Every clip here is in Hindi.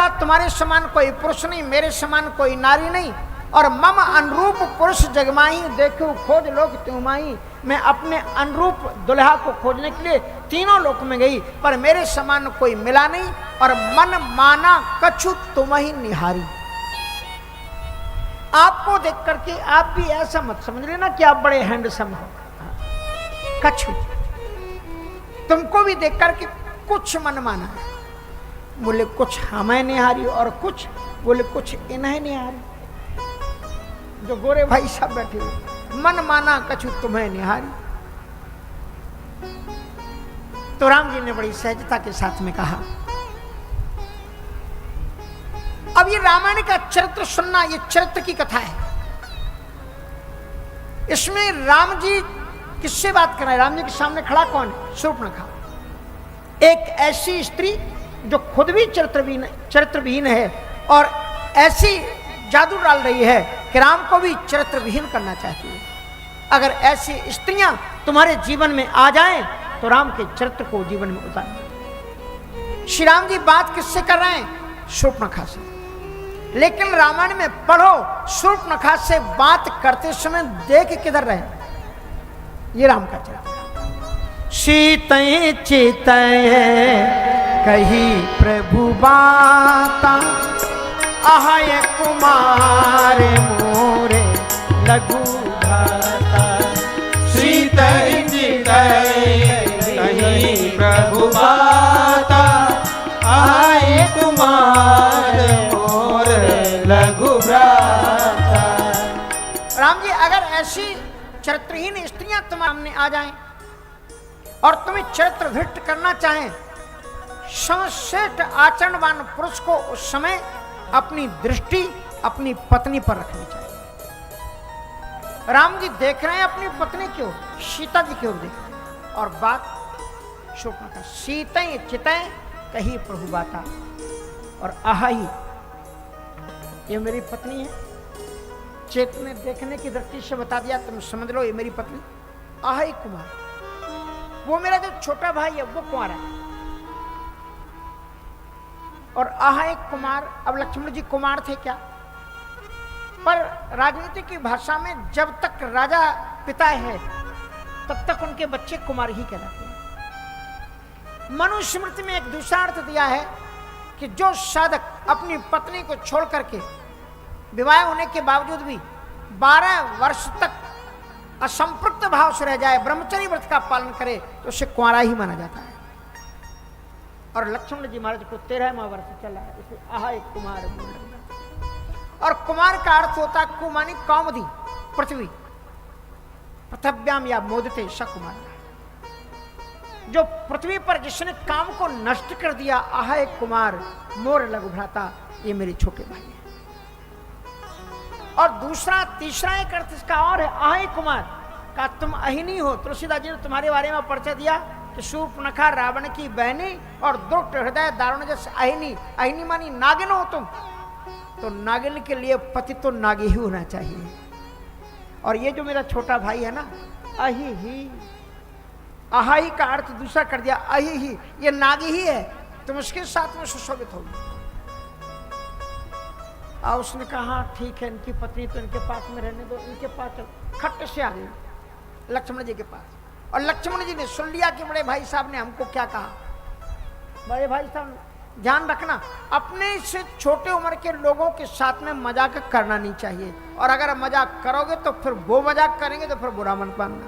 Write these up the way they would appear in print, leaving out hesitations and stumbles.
बोला तुम्हारे समान कोई पुरुष नहीं, मेरे समान कोई नारी नहीं, और मम अनुरूप पुरुष जगमाई, देखो खोज लोक तुम्हाई। मैं अपने अनुरूप दुल्हा को खोजने के लिए तीनों लोक में गई, पर मेरे समान कोई मिला नहीं, और मन माना कछु तुम ही निहारी। आपको देख करके आप भी ऐसा मत समझ लेना कि आप बड़े हैंडसम हो, कछु तुमको भी देख करके कुछ मन माना है। बोले कुछ हमें निहारी, और कुछ बोले कुछ इन्हें निहारी। जो गोरे भाई साहब बैठे हुए, मन माना कछु तुम्हें निहारी। तो राम जी ने बड़ी सहजता के साथ में कहा। अब ये रामायण का चरित्र सुनना, ये चरित्र की कथा है। इसमें राम जी किससे बात कर रहे हैं? राम जी के सामने खड़ा कौन है? शूर्पणखा, एक ऐसी स्त्री जो खुद भी चरित्रविहीन है और ऐसी जादू डाल रही है कि राम को भी चरित्रविहीन करना चाहती है। अगर ऐसी स्त्रियां तुम्हारे जीवन में आ जाएं तो राम के चरित्र को जीवन में उतार। श्री राम जी बात किससे कर रहे हैं? शूर्पणखा से। लेकिन रामायण में पढ़ो, शूर्पणखा से बात करते समय देख किधर रहे? ये राम का चरित्र। शीतय चितय कही प्रभु बाता, अहय कुमार मोरे लघु भ्राता। शीतय चितय कही प्रभु बाता, अहय कुमार मोरे लघु भ्राता। राम जी, अगर ऐसी चरित्रहीन स्त्रियां तुम्हारे सामने आ जाएं और तुम्हें चरित्र भ्रष्ट करना चाहें, सर्वश्रेष्ठ आचरणवान पुरुष को उस समय अपनी दृष्टि अपनी पत्नी पर रखनी चाहिए। राम जी देख रहे हैं अपनी पत्नी की ओर, सीता जी की ओर देख रहे हैं, और बात शूर्पणखा। सीतय चितय कही प्रभु बाता, और अहाई, ये मेरी पत्नी है। चेत ने देखने की दृष्टि से बता दिया, तुम समझ लो ये मेरी पत्नी। अहाई कुमार, वो मेरा जो छोटा भाई है वो कुंवारा है, और अहाय कुमार। अब लक्ष्मण जी कुमार थे क्या? पर राजनीति की भाषा में जब तक राजा पिता है तब तक उनके बच्चे कुमार ही कहलाते हैं। मनुस्मृति में एक दूसरा अर्थ दिया है कि जो साधक अपनी पत्नी को छोड़ करके विवाह होने के बावजूद भी 12 वर्ष तक असंपृक्त भाव से रह जाए, ब्रह्मचर्य व्रत का पालन करे, तो उसे कुंवारा ही माना जाता है। और लक्ष्मण जी महाराज को 13वां वर्ष चला है, इसे अहाय कुमार बोल रहे हैं। और कुमार का अर्थ होता है कुमानी कौमदी, पृथ्वी, पृथव्याम या मोदते सकुमार, जो पृथ्वी पर जिसने काम को नष्ट कर दिया। अहाय कुमार मोर लघु भ्राता, ये मेरे छोटे भाई हैं। और दूसरा तीसरा एक अर्थ इसका और है, अहाय कुमार का तुम अहिनी हो। तुलसीदास जी ने तुम्हारे बारे में परिचय दिया कि शूर्पणखा रावण की बहनी और दुष्ट हृदय दारुण जैसे अहिनी। अहिनी मानी नागिन हो तुम, तो नागिन के लिए पति तो नागी ही होना चाहिए। और ये जो मेरा छोटा भाई है ना, अहि ही, अहाई का अर्थ दूसरा कर दिया, अहि ही, ये नागी ही है, तुम उसके साथ में सुशोभित होगी। और उसने कहा ठीक है, इनकी पत्नी तो इनके पास में रहने दो, इनके पास चलो। खट्ट से आ गई लक्ष्मण जी के पास, और लक्ष्मण जी ने सुन लिया कि बड़े भाई साहब ने हमको क्या कहा। बड़े भाई साहब ध्यान रखना, अपने से छोटे उम्र के लोगों के साथ में मजाक करना नहीं चाहिए, और अगर मजाक करोगे तो फिर वो मजाक करेंगे तो फिर बुरा मन मानना,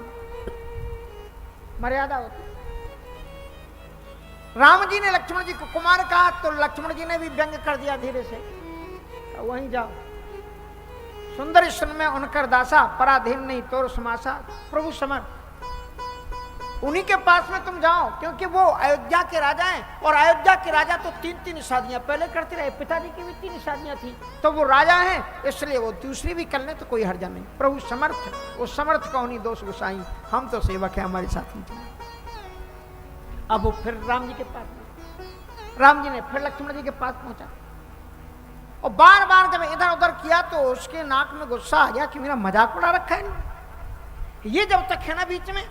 मर्यादा होती। राम जी ने लक्ष्मण जी को कुमार कहा, तो लक्ष्मण जी ने भी व्यंग कर दिया धीरे से, वहीं जाओ। सुंदर सन में उनकर दासा, पराधीन नहीं तोर समासा, प्रभु समर्थ, उन्हीं के पास में तुम जाओ, क्योंकि वो अयोध्या के राजा हैं। और अयोध्या के राजा तो 3-3 शादियां पहले करते रहे, पिताजी की भी 3 शादियां थी, तो वो राजा हैं, इसलिए वो दूसरी भी कर ले तो कोई हर्जा नहीं। प्रभु समर्थ, वो समर्थ का उन्हीं दोष गुसाई, हम तो सेवक है, हमारे साथ ही थे। अब वो फिर राम जी के पास, राम जी ने फिर लक्ष्मण जी के पास पहुंचा, और बार बार जब इधर उधर किया तो उसके नाक में गुस्सा आ गया कि मेरा मजाक उड़ा रखा है ना। ये जब तक है ना बीच में,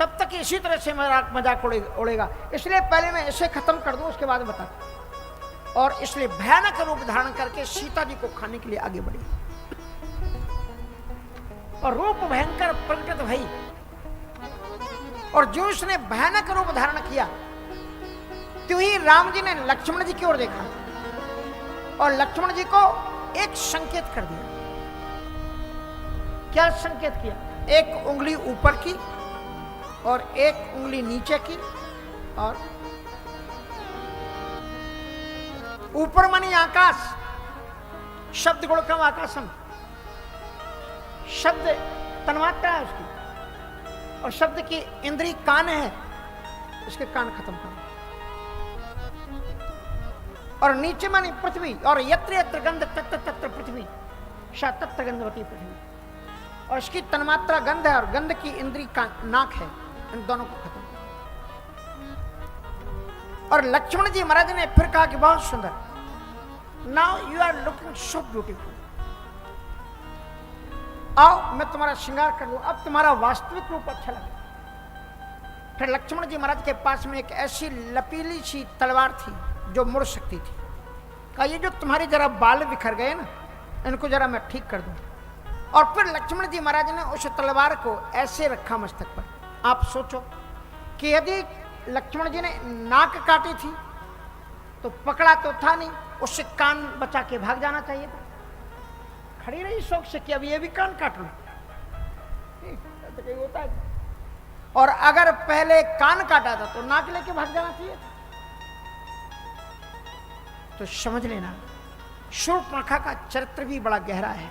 तब तक इसी तरह से मजाक उड़ेगा, इसलिए पहले मैं इसे खत्म कर दूं, उसके बाद बता। और इसलिए भयानक रूप धारण करके सीता जी को खाने के लिए आगे बढ़ी और रूप भयंकर प्रकट भई। और जो उसने भयानक रूप धारण किया त्यों ही राम जी ने लक्ष्मण जी की ओर देखा और लक्ष्मण जी को एक संकेत कर दिया। क्या संकेत किया? एक उंगली ऊपर की और एक उंगली नीचे की, और ऊपर मानी आकाश, शब्द गुणकम आकाशम, शब्द तन्मात्रा है उसकी, और शब्द की इंद्री कान है, उसके कान खत्म कर। और नीचे मानी पृथ्वी, और यत्र यत्र गंध तत्र तत्र पृथ्वी, सा तत्र गंधवती पृथ्वी, और इसकी तन्मात्रा गंध है और गंध की इंद्री का नाक है। इन दोनों को खत्म। और लक्ष्मण जी महाराज ने फिर कहा कि बहुत सुंदर, now you are looking so beautiful, आओ मैं तुम्हारा श्रृंगार कर लूं, अब तुम्हारा वास्तविक रूप अच्छा लगे। फिर लक्ष्मण जी महाराज के पास में एक ऐसी लपीली सी तलवार थी जो मुड़ सकती थी। कहा ये जो तुम्हारे जरा बाल बिखर गए ना, इनको जरा मैं ठीक कर दूं। और फिर लक्ष्मण जी महाराज ने उस तलवार को ऐसे रखा मस्तक पर। आप सोचो कि यदि लक्ष्मण जी ने नाक काटी थी तो पकड़ा तो था नहीं, उससे कान बचा के भाग जाना चाहिए था। खड़ी रही शौक से कि अब ये भी कान काट लूं, तो होता है। और अगर पहले कान काटा था तो नाक लेके भाग जाना चाहिए था। तो समझ लेना शूर्पणखा का चरित्र भी बड़ा गहरा है।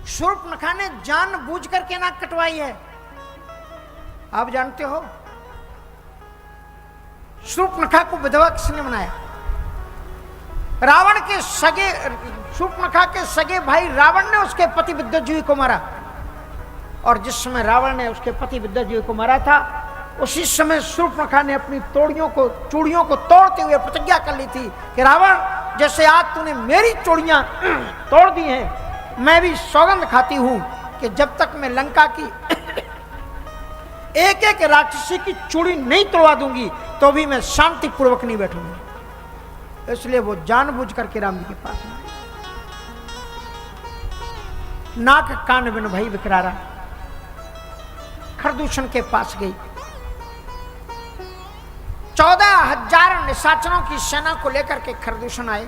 शूर्पणखा ने जानबूझ करके नाक कटवाई है। आप जानते हो शूर्पणखा को विधवा किसने बनाया? रावण के सगे, शूर्पणखा के सगे भाई रावण ने उसके पति विद्युजीवी को मारा। और जिस समय रावण ने उसके पति विद्युजीवी को मारा था, उसी समय शूर्पणखा ने अपनी चूड़ियों को तोड़ते हुए प्रतिज्ञा कर ली थी कि रावण, जैसे आज तूने मेरी चूड़ियां तोड़ दी हैं, मैं भी सौगंध खाती हूं कि जब तक मैं लंका की एक एक राक्षसी की चूड़ी नहीं तोड़वा दूंगी तो भी मैं शांति पूर्वक नहीं बैठूंगी। इसलिए वो जानबूझ करके राम जी के पास आए। नाक कान बिन भई विकरारा, खरदूषण के पास गई। 14,000 निशाचरों की सेना को लेकर के खरदूषण आए।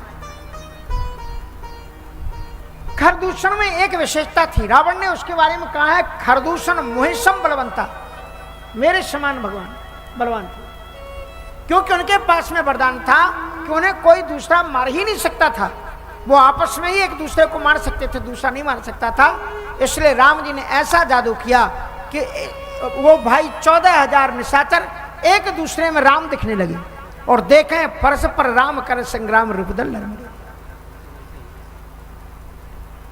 खरदूषण में एक विशेषता थी, रावण ने उसके बारे में कहा है खरदूषण मुहिसम बलवंता, मेरे समान भगवान बलवान थे। क्योंकि उनके पास में वरदान था कि उन्हें कोई दूसरा मार ही नहीं सकता था। वो आपस में ही एक दूसरे को मार सकते थे, दूसरा नहीं मार सकता था। इसलिए राम जी ने ऐसा जादू किया कि वो भाई 14,000 निशाचर एक दूसरे में राम दिखने लगे और देखें फर्श पर राम कर संग्राम रूपदल लड़े।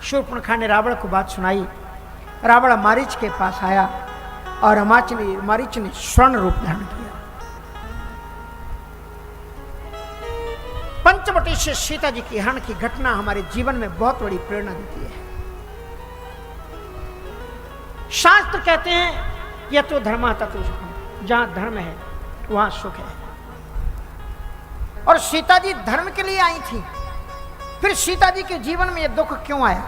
शूर्पणखा ने रावण को बात सुनाई। रावण मारीच के पास आया और मारीच ने स्वर्ण रूप धारण किया। पंचवटी से सीता जी की हरण की घटना हमारे जीवन में बहुत बड़ी प्रेरणा देती है। शास्त्र कहते हैं यह तो धर्म तत्व सुखम, जहां धर्म है वहां सुख है। और सीता जी धर्म के लिए आई थी, फिर सीता जी के जीवन में यह दुख क्यों आया?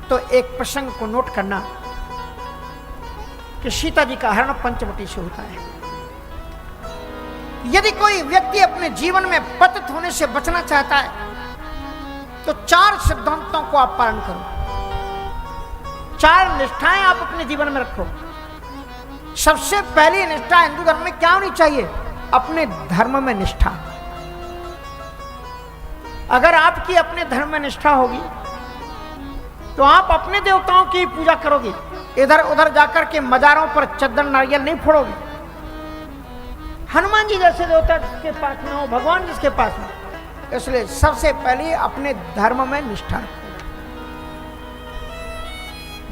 तो एक प्रसंग को नोट करना कि सीता जी का हरण पंचवटी से होता है। यदि कोई व्यक्ति अपने जीवन में पतित होने से बचना चाहता है तो 4 सिद्धांतों को आप पालन करो, 4 निष्ठाएं आप अपने जीवन में रखो। सबसे पहली निष्ठा हिंदू धर्म में क्या होनी चाहिए? अपने धर्म में निष्ठा। अगर आपकी अपने धर्म में निष्ठा होगी तो आप अपने देवताओं की पूजा करोगे, इधर उधर जाकर के मजारों पर चद्दन नारियल नहीं फोड़ोगे। हनुमान जी जैसे देवता जिसके पास में हो, भगवान जिसके पास में। इसलिए सबसे पहले अपने धर्म में निष्ठा रखो।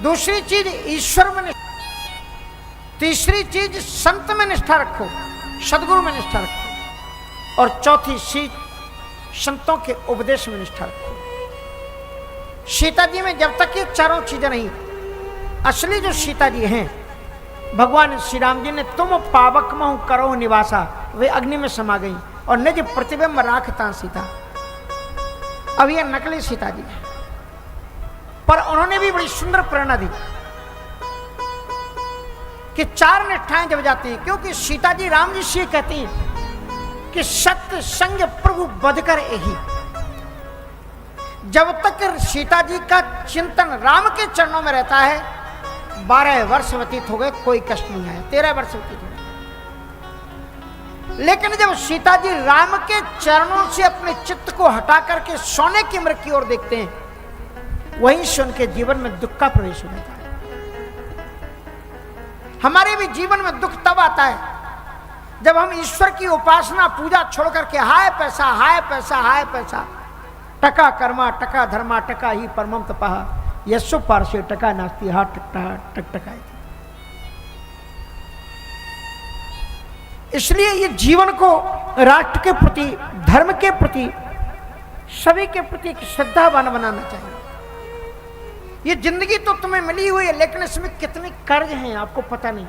दूसरी चीज ईश्वर में निष्ठा, तीसरी चीज संत में निष्ठा रखो, सदगुरु में निष्ठा रखो, और चौथी चीज संतों के उपदेश में निष्ठा रखो। सीता जी में जब तक ये चारों चीजें नहीं, असली जो सीता जी हैं भगवान श्री राम जी ने तुम पावक महु करो निवासा, वे अग्नि में समा गई और निज प्रतिबिंब राखता सीता। अब ये नकली सीता जी है, पर उन्होंने भी बड़ी सुंदर प्रेरणा दी कि 4 निष्ठाएं जब जाती हैं, क्योंकि सीता जी राम जी से कहती हैं कि सत्य संग प्रभु बध कर यही। जब तक सीता जी का चिंतन राम के चरणों में रहता है, 12 वर्ष व्यतीत हो गए, कोई कष्ट नहीं आया, 13 वर्ष व्यतीत हो गए। लेकिन जब सीता जी राम के चरणों से अपने चित्त को हटा करके सोने की मृग की ओर देखते हैं, वहीं से उनके जीवन में दुख का प्रवेश हो जाता है। हमारे भी जीवन में दुख तब आता है जब हम ईश्वर की उपासना पूजा छोड़ करके हाय पैसा हाय पैसा हाय पैसा, टका कर्मा टका धर्मा टका ही परमम तपः यस्सु पार्श्वे टका नास्ति हा टकटका। इसलिए ये जीवन को राष्ट्र के प्रति, धर्म के प्रति, सभी के प्रति एक श्रद्धावान बनाना चाहिए। ये जिंदगी तो तुम्हें मिली हुई है, लेकिन इसमें कितने कर्ज हैं आपको पता नहीं।